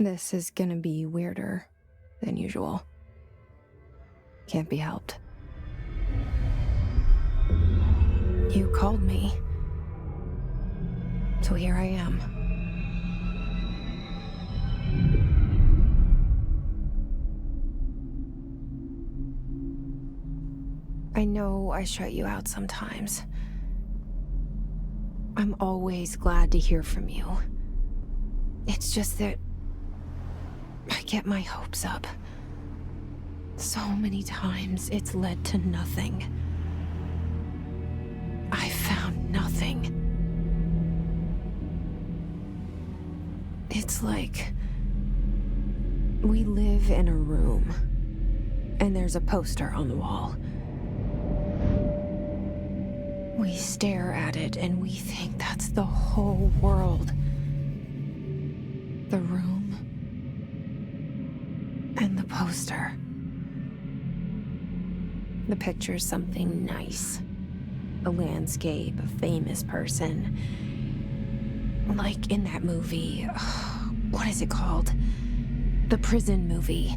This is gonna be weirder than usual. Can't be helped. You called me. So here I am. I know I shut you out sometimes. I'm always glad to hear from you. It's just that I get my hopes up. So many times it's led to nothing. I found nothing. It's like we live in a room and there's a poster on the wall. We stare at it and we think that's the whole world. The room and the poster. The picture's something nice. A landscape, a famous person. Like in that movie, what is it called? The prison movie.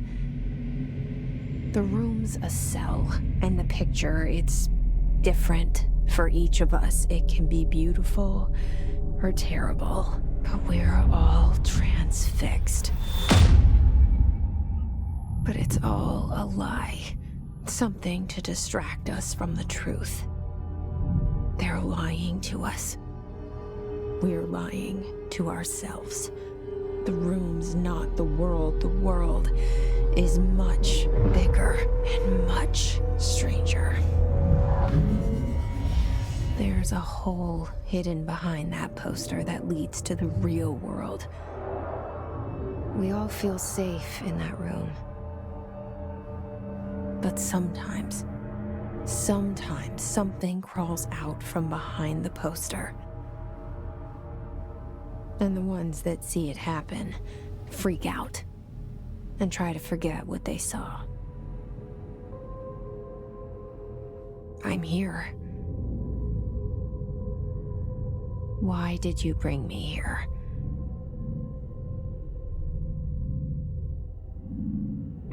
The room's a cell, and the picture, it's different for each of us. It can be beautiful or terrible, but we're all transfixed. But it's all a lie. Something to distract us from the truth. They're lying to us. We're lying to ourselves. The room's not the world. The world is much bigger and much stranger. There's a hole hidden behind that poster that leads to the real world. We all feel safe in that room. But sometimes something crawls out from behind the poster. And the ones that see it happen freak out and try to forget what they saw. I'm here. Why did you bring me here?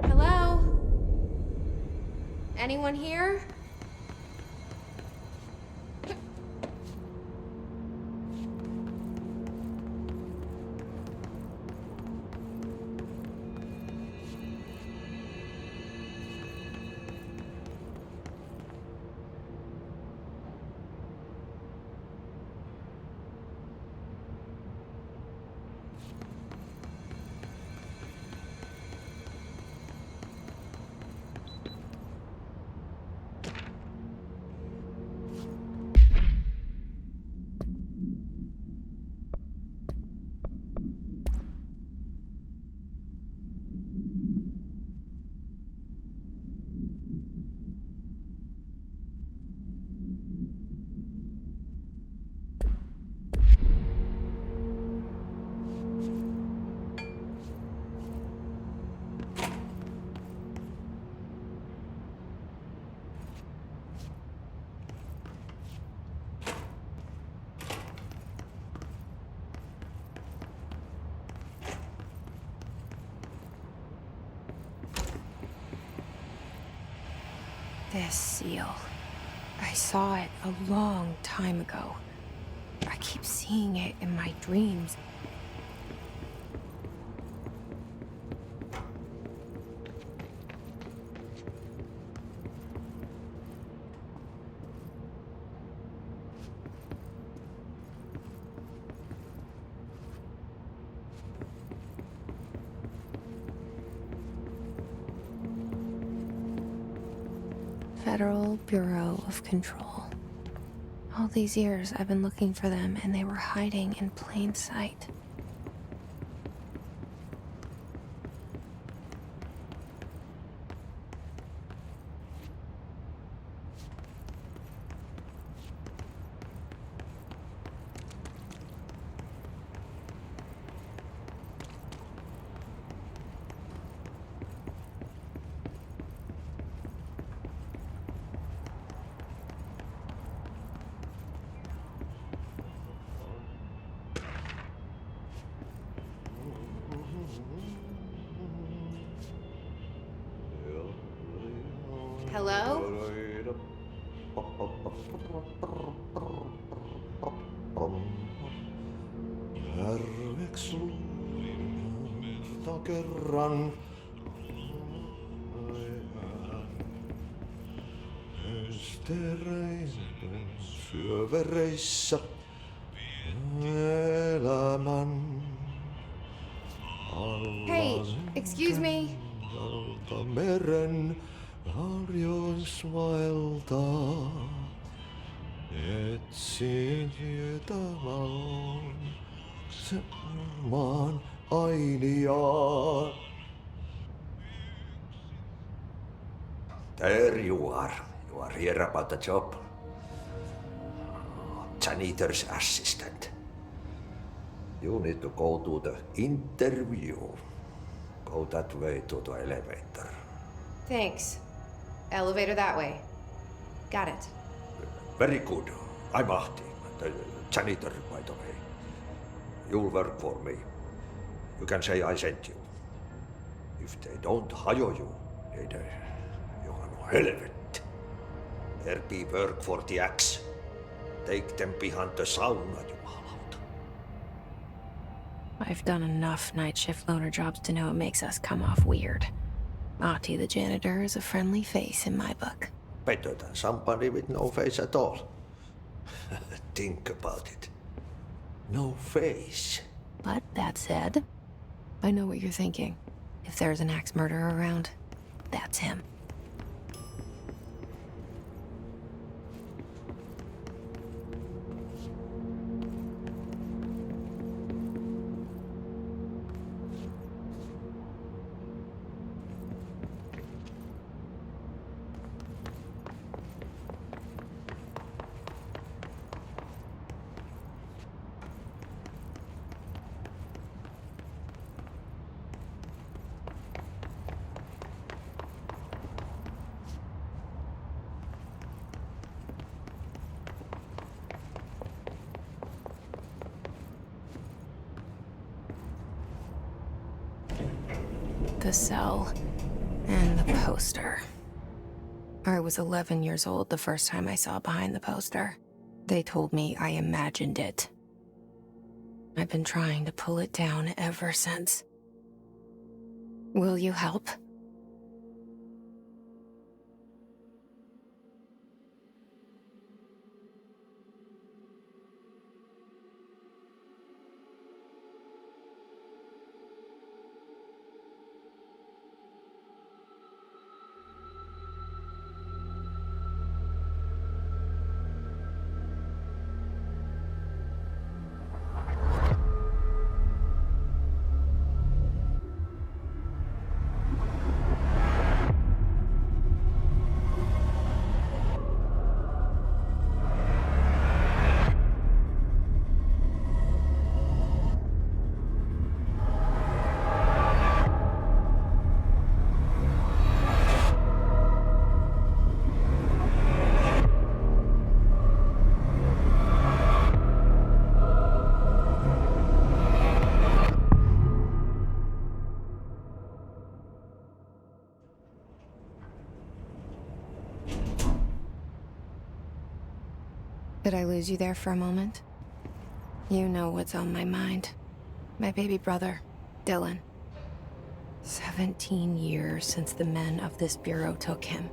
Hello? Anyone here? This seal. I saw it a long time ago. I keep seeing it in my dreams. Federal Bureau of Control. All these years I've been looking for them and they were hiding in plain sight. Hello? Kerran östereisen syövereissä elämän. Hey, excuse me. Meren harjoisvaeltaa, etsin tietä valon sen maan ainiaan. There you are. You are here about the job. Janitor's assistant. You need to go to the interview. Go that way to the elevator. Thanks. Elevator that way. Got it. Very good. I'm Ahti, the janitor, by the way. You'll work for me. You can say I sent you. If they don't hire you, then you are no helvet. There be work for the axe. Take them behind the sauna, jumalauta. I've done enough night shift loner jobs to know it makes us come off weird. Ahti the janitor is a friendly face in my book. Better than somebody with no face at all. Think about it. No face. But that said, I know what you're thinking. If there's an axe murderer around, that's him. The cell and the poster. I was 11 years old the first time I saw behind the poster. They told me I imagined it. I've been trying to pull it down ever since. Will you help? Did I lose you there for a moment? You know what's on my mind. My baby brother, Dylan. 17 years since the men of this bureau took him.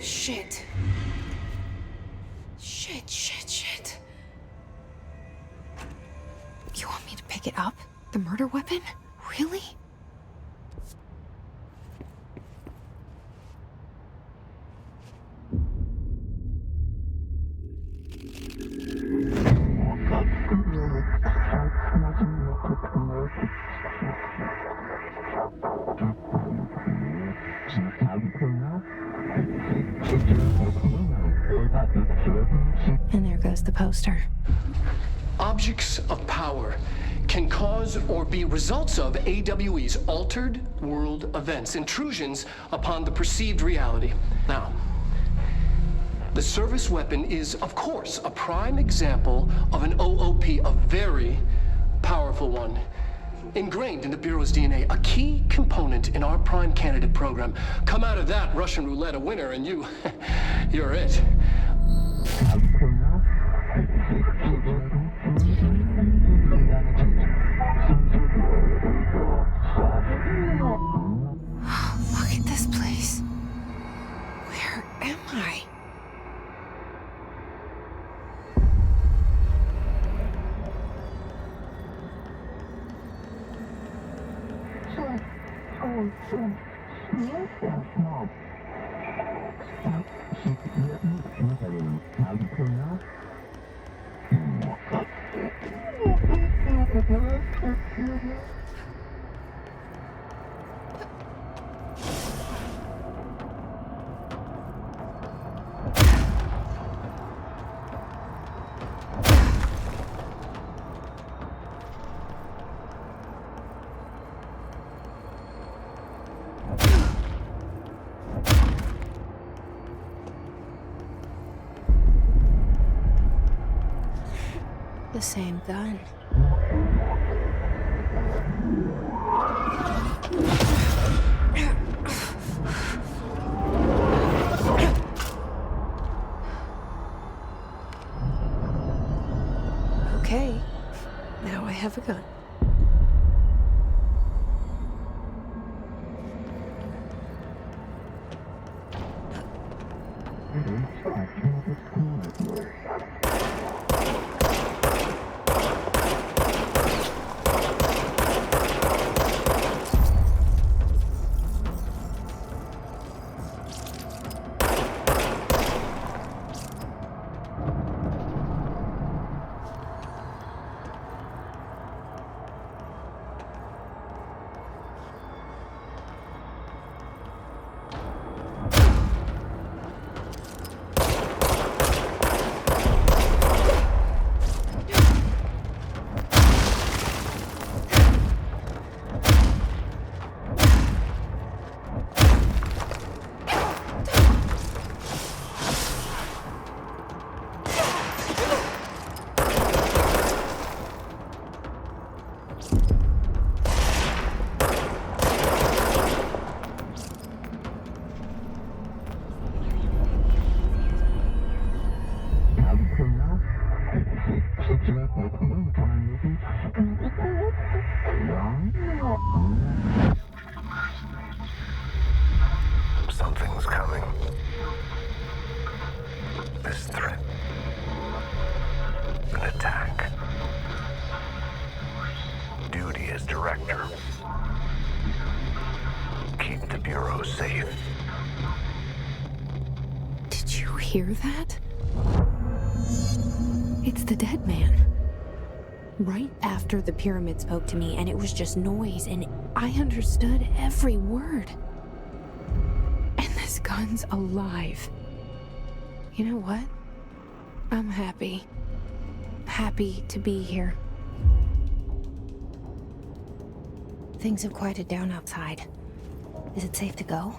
Shit. Shit. You want me to pick it up? The murder weapon? Really? And there goes the poster. Objects of power can cause or be results of AWE's altered world events, intrusions upon the perceived reality. Now, the service weapon is, of course, a prime example of an OOP, a very powerful one, ingrained in the Bureau's DNA, a key component in our prime candidate program. Come out of that Russian roulette a winner and you're it. Look at this place. Where am I? The same gun. Okay, now I have a gun. Something's coming. This threat. An attack. Duty as director. Keep the Bureau safe. Did you hear that? It's the dead man. Right after the pyramid spoke to me, and it was just noise, and I understood every word. And this gun's alive. You know what? I'm happy. Happy to be here. Things have quieted down outside. Is it safe to go?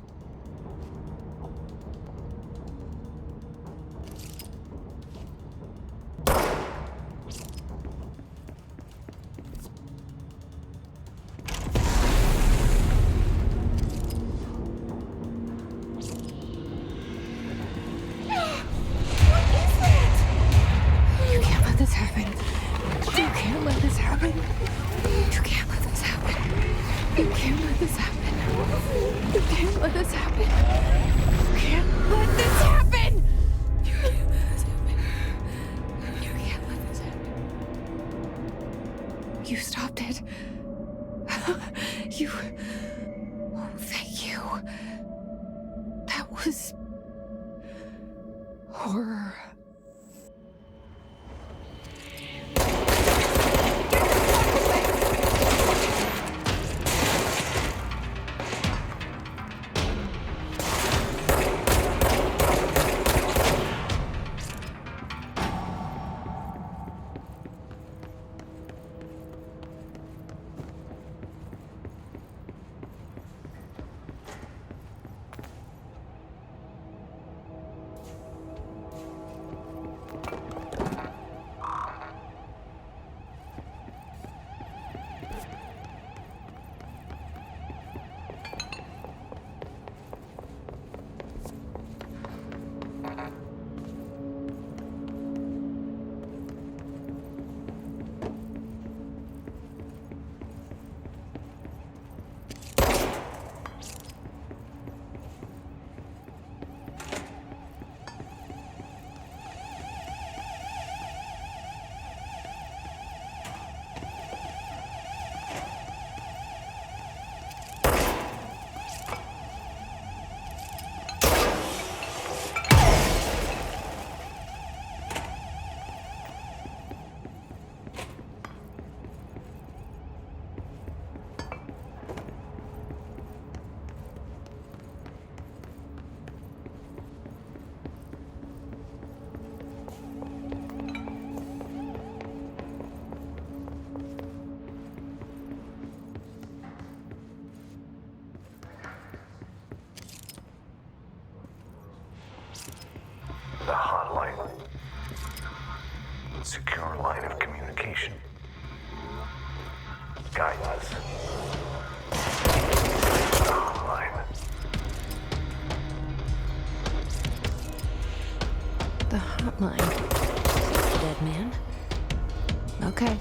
Horror. The hotline. Secure line of communication. Guidance. The hotline. The hotline. Dead man? Okay.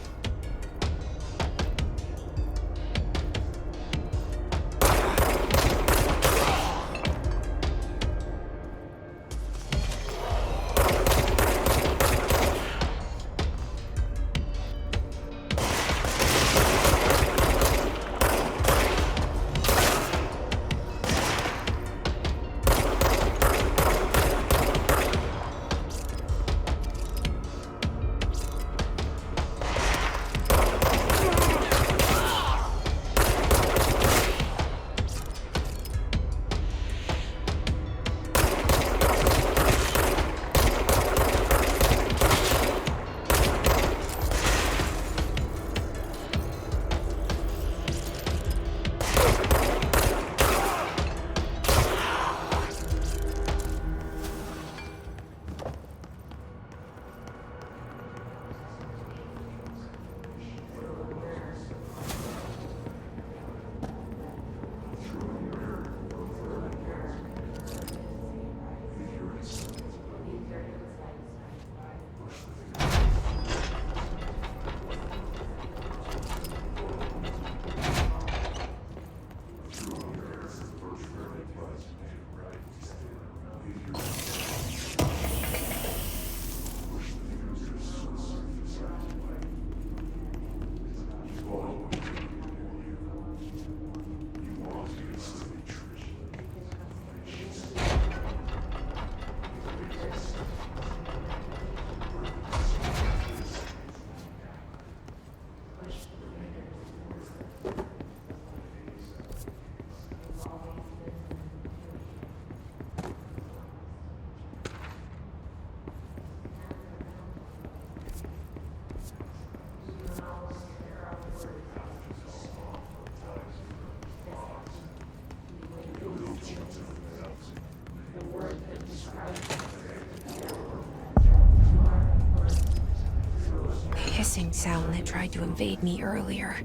Hissing sound that tried to invade me earlier.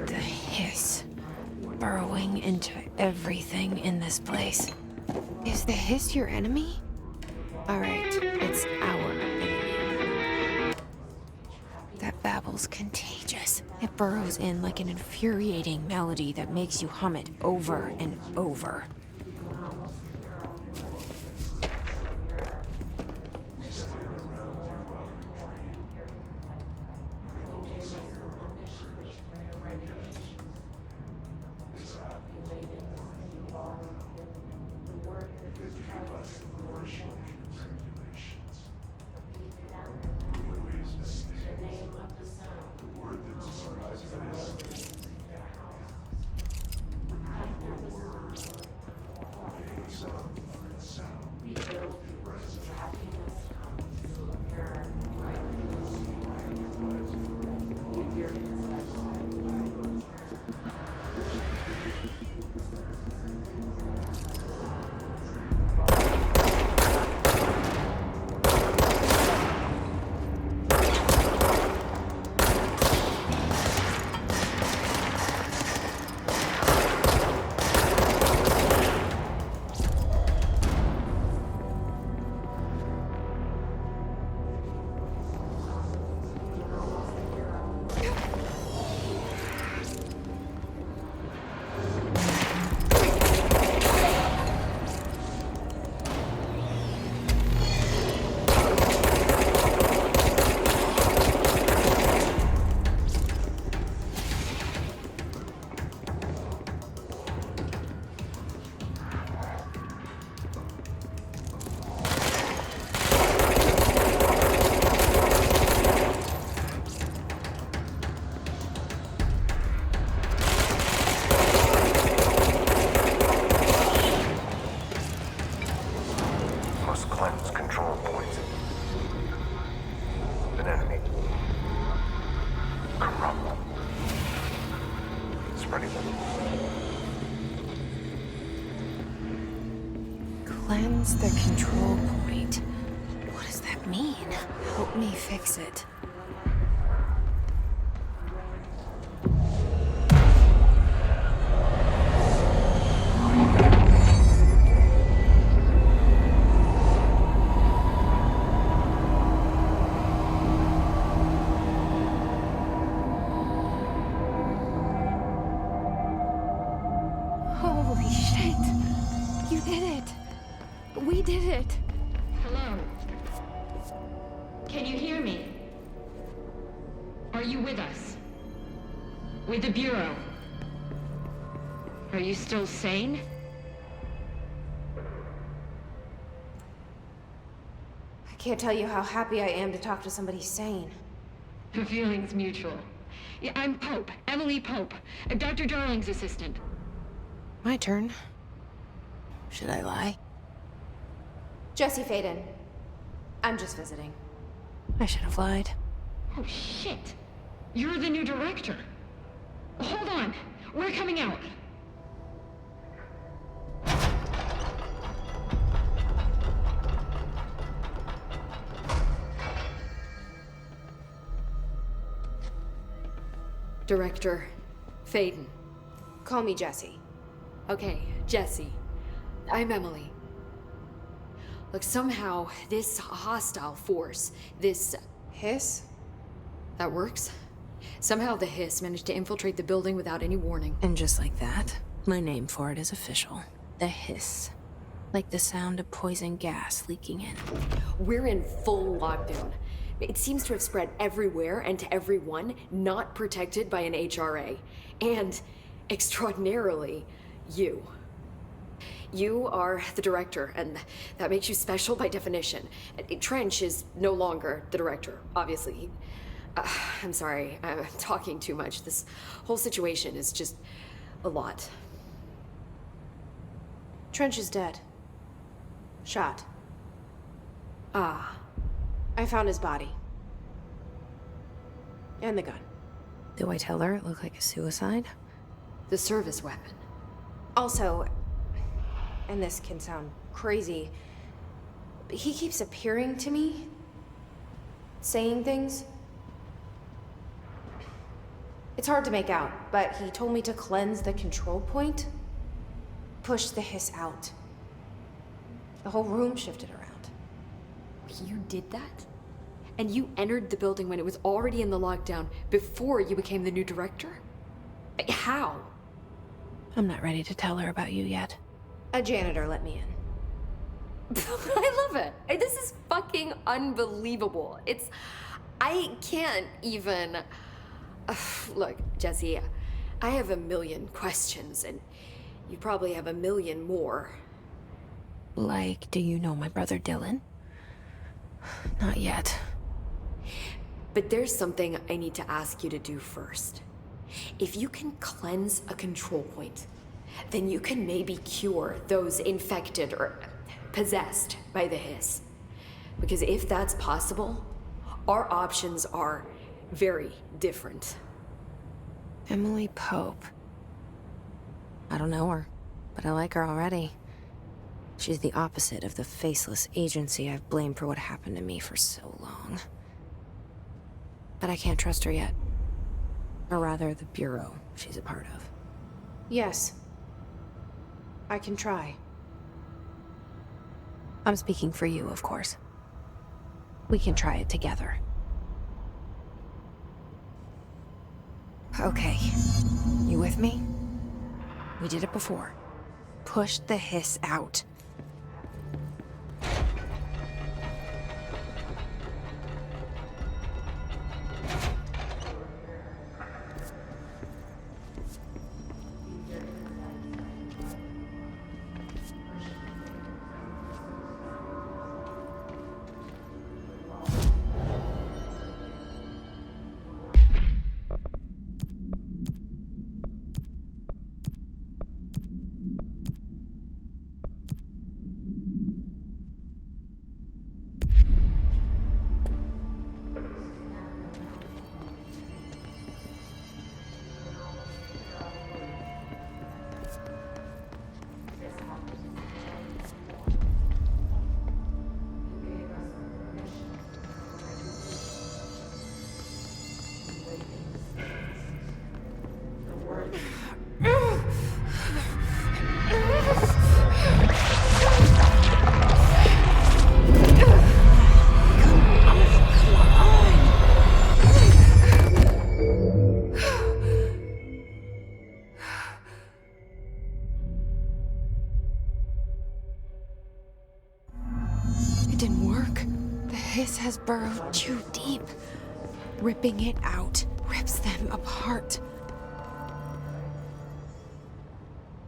The hiss. Burrowing into everything in this place. Is the hiss your enemy? Alright, it's our enemy. That babble's contagious. It burrows in like an infuriating melody that makes you hum it over and over. must cleanse control points. An enemy. Corrupt. Spreading them. Cleanse the control point. What does that mean? Help me fix it. Holy shit! You did it! We did it! Hello? Can you hear me? Are you with us? With the Bureau? Are you still sane? I can't tell you how happy I am to talk to somebody sane. The feeling's mutual. Yeah, I'm Pope, Emily Pope, Dr. Darling's assistant. My turn. Should I lie? Jesse Faden. I'm just visiting. I should have lied. Oh, shit. You're the new director. Hold on. We're coming out. Director Faden. Call me Jesse. Okay, Jesse. I'm Emily. Look, somehow this hostile force, this... Hiss? that works? Somehow the hiss managed to infiltrate the building without any warning. And just like that, my name for it is official. The hiss. Like the sound of poison gas leaking in. We're in full lockdown. It seems to have spread everywhere and to everyone not protected by an HRA. And, extraordinarily, you. You are the director, and that makes you special by definition. Trench is no longer the director, obviously. I'm sorry, I'm talking too much. This whole situation is just a lot. Trench is dead. Shot. Ah. I found his body. And the gun. Do I tell her it looked like a suicide? The service weapon. Also, and this can sound crazy, but he keeps appearing to me, saying things. It's hard to make out, but he told me to cleanse the control point, push the hiss out. The whole room shifted around. You did that? And you entered the building when it was already in the lockdown before you became the new director? How? I'm not ready to tell her about you yet. A janitor let me in. I love it. This is fucking unbelievable. I can't even... Look, Jesse, I have a million questions, and you probably have a million more. Like, do you know my brother Dylan? Not yet. But there's something I need to ask you to do first. If you can cleanse a control point, then you can maybe cure those infected or possessed by the hiss. Because if that's possible, our options are very different. Emily Pope. I don't know her, but I like her already. She's the opposite of the faceless agency I've blamed for what happened to me for so long. But I can't trust her yet. Or rather, the Bureau she's a part of. Yes. I can try. I'm speaking for you, of course. We can try it together. Okay. You with me? We did it before. Push the hiss out. It didn't work. The hiss has burrowed too deep. Ripping it out rips them apart.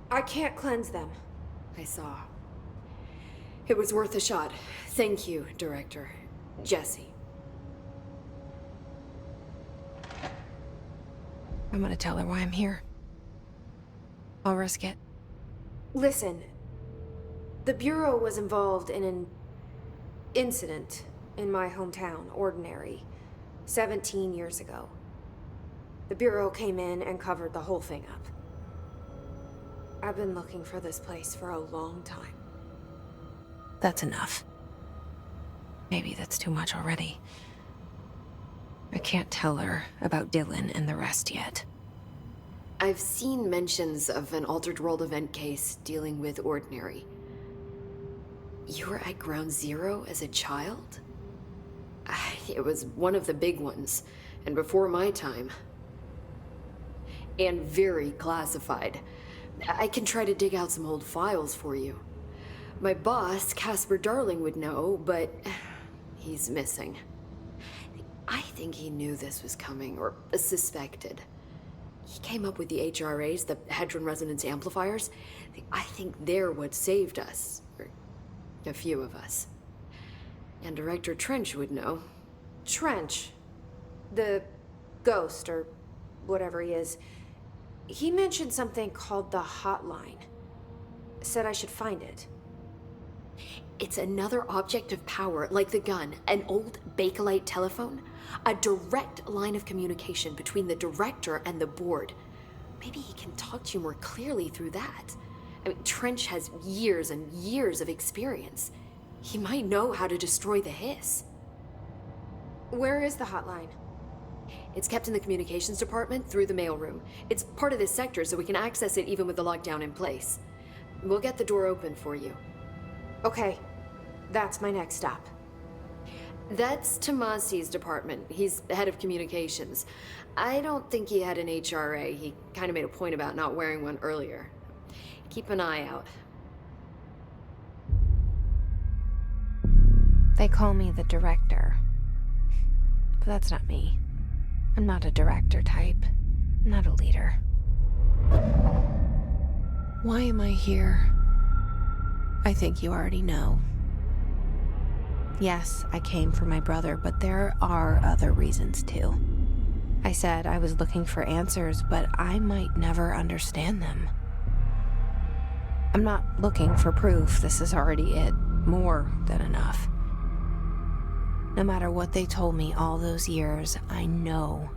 I can't cleanse them. I saw. It was worth a shot. Thank you, Director. Jesse. I'm gonna tell her why I'm here. I'll risk it. Listen, the Bureau was involved in an incident in my hometown, Ordinary, 17 years ago. The Bureau came in and covered the whole thing up. I've been looking for this place for a long time. That's enough. Maybe that's too much already. I can't tell her about Dylan and the rest yet. I've seen mentions of an Altered World event case dealing with Ordinary. You were at Ground Zero as a child? It was one of the big ones, and before my time. And very classified. I can try to dig out some old files for you. My boss, Casper Darling, would know, but he's missing. I think he knew this was coming, or suspected. He came up with the HRAs, the Hadron Resonance Amplifiers. I think they're what saved us. Or a few of us. And Director Trench would know. Trench, the ghost, or whatever he is, he mentioned something called the Hotline. Said I should find it. It's another object of power, like the gun, an old Bakelite telephone, a direct line of communication between the director and the board. Maybe he can talk to you more clearly through that. I mean, Trench has years and years of experience. He might know how to destroy the hiss. Where is the hotline? It's kept in the communications department through the mailroom. It's part of this sector, so we can access it even with the lockdown in place. We'll get the door open for you. Okay, that's my next stop. That's Tomasi's department. He's the head of communications. I don't think he had an HRA. He kind of made a point about not wearing one earlier. Keep an eye out. They call me the director. But that's not me. I'm not a director type. I'm not a leader. Why am I here? I think you already know. Yes, I came for my brother, but there are other reasons too. I said I was looking for answers, but I might never understand them. I'm not looking for proof. This is already it. More than enough. No matter what they told me all those years, I know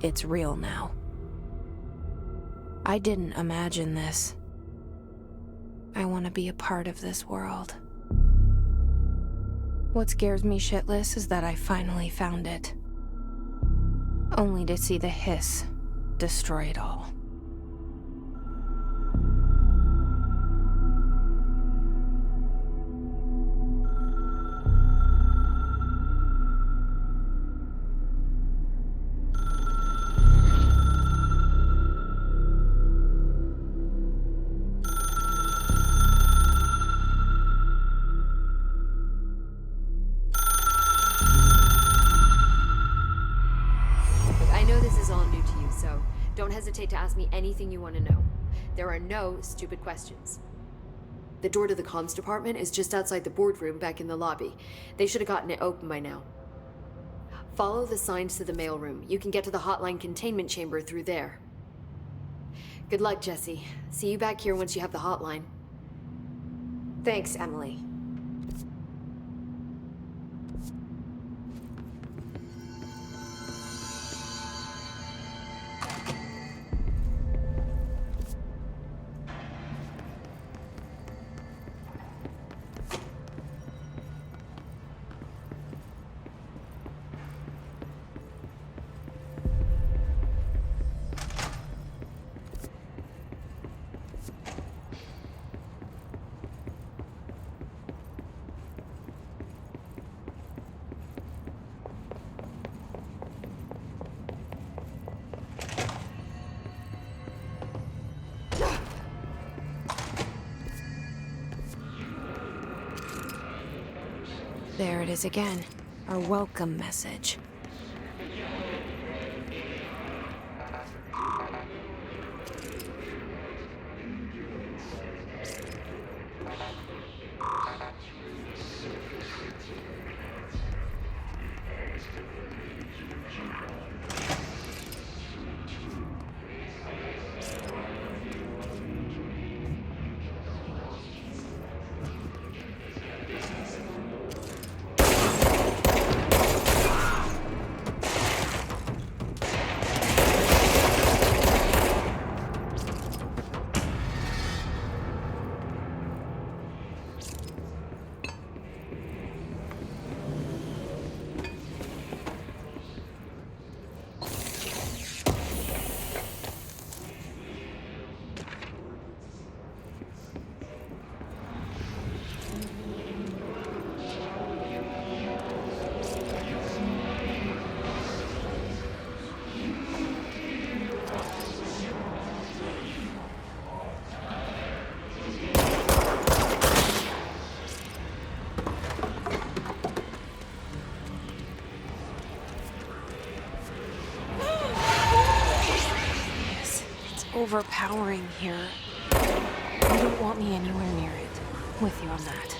it's real now. I didn't imagine this. I want to be a part of this world. What scares me shitless is that I finally found it. Only to see the hiss destroy it all. Don't hesitate to ask me anything you want to know. There are no stupid questions. The door to the comms department is just outside the boardroom back in the lobby. They should have gotten it open by now. Follow the signs to the mailroom. You can get to the hotline containment chamber through there. Good luck, Jesse. See you back here once you have the hotline. Thanks, Emily. There it is again. Our welcome message. Overpowering here. You don't want me anywhere near it. With you on that.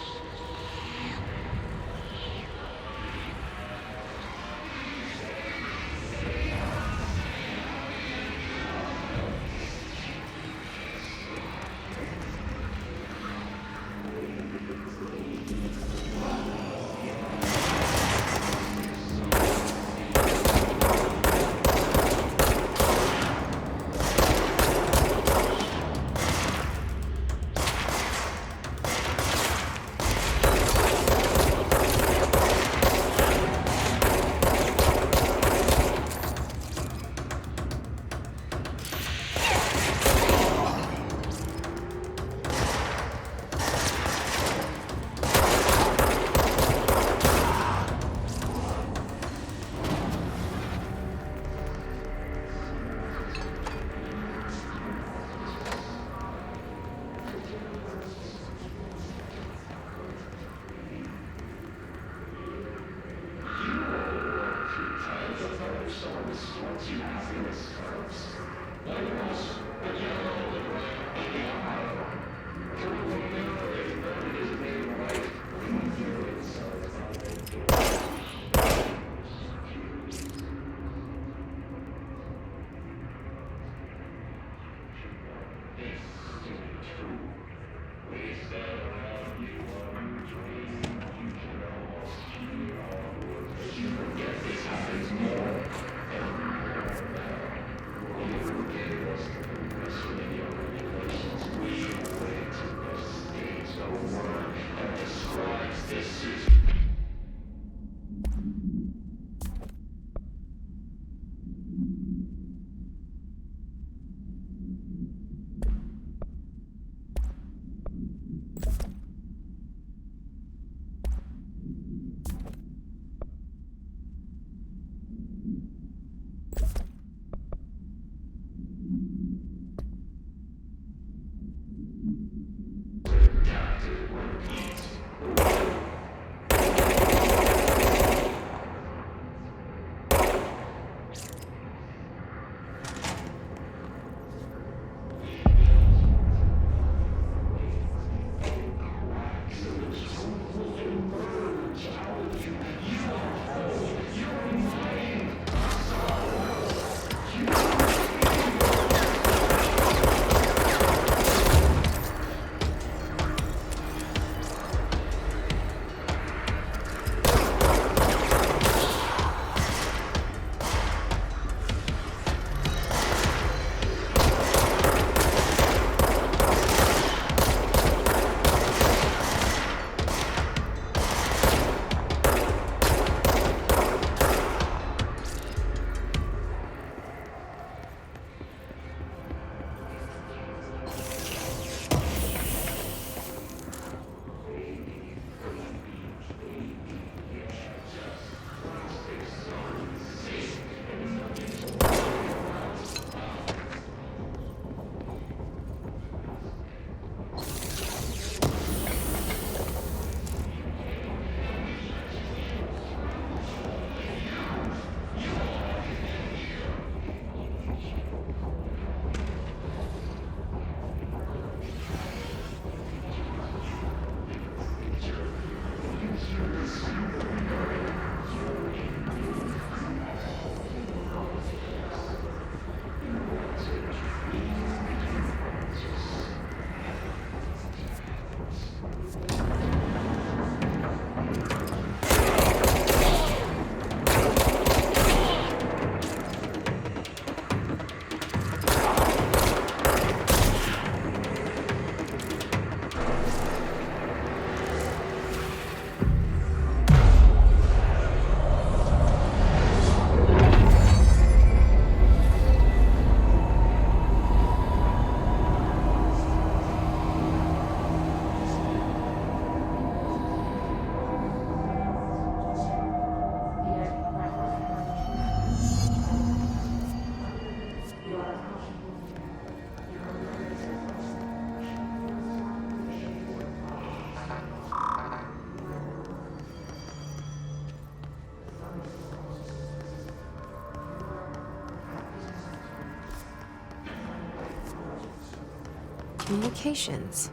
Communications.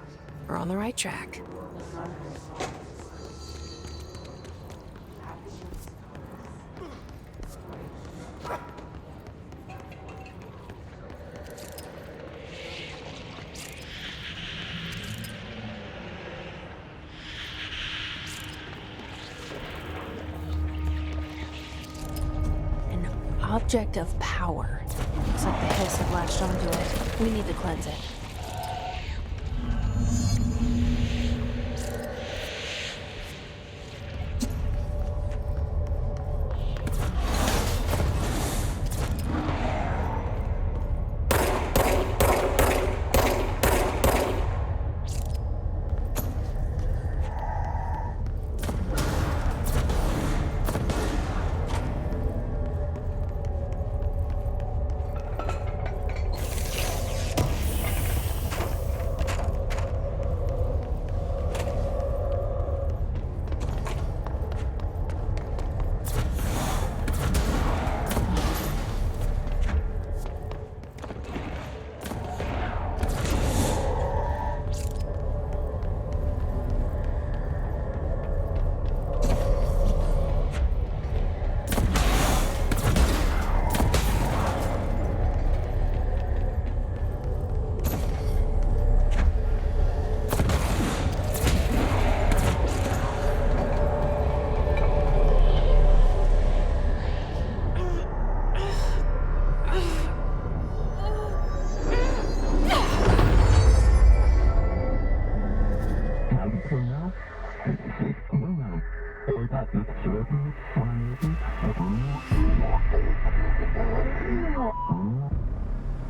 We're on the right track. Object of power. Looks like the hiss have latched onto it. We need to cleanse it.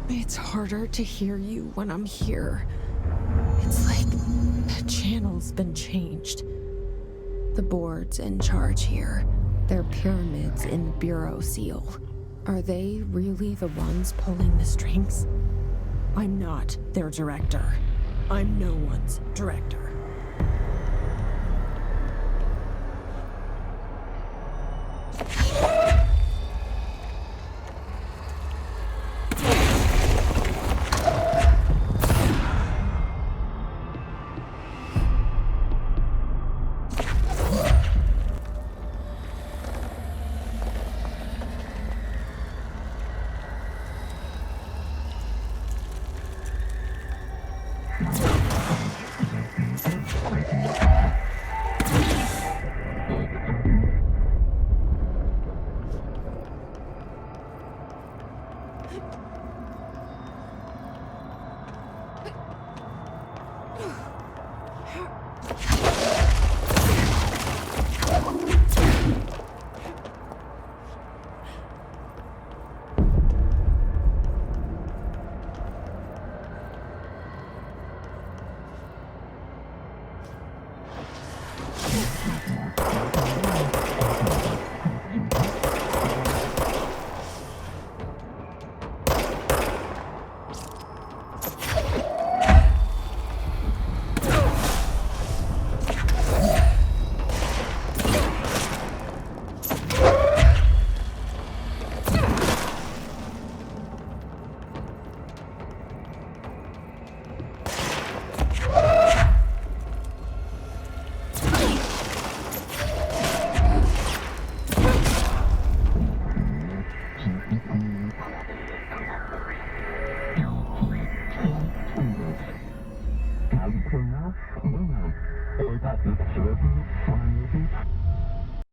It's harder to hear you when I'm here. It's like the channel's been changed. The board's in charge here. They're pyramids in the Bureau seal. Are they really the ones pulling the strings? I'm not their director. I'm no one's director.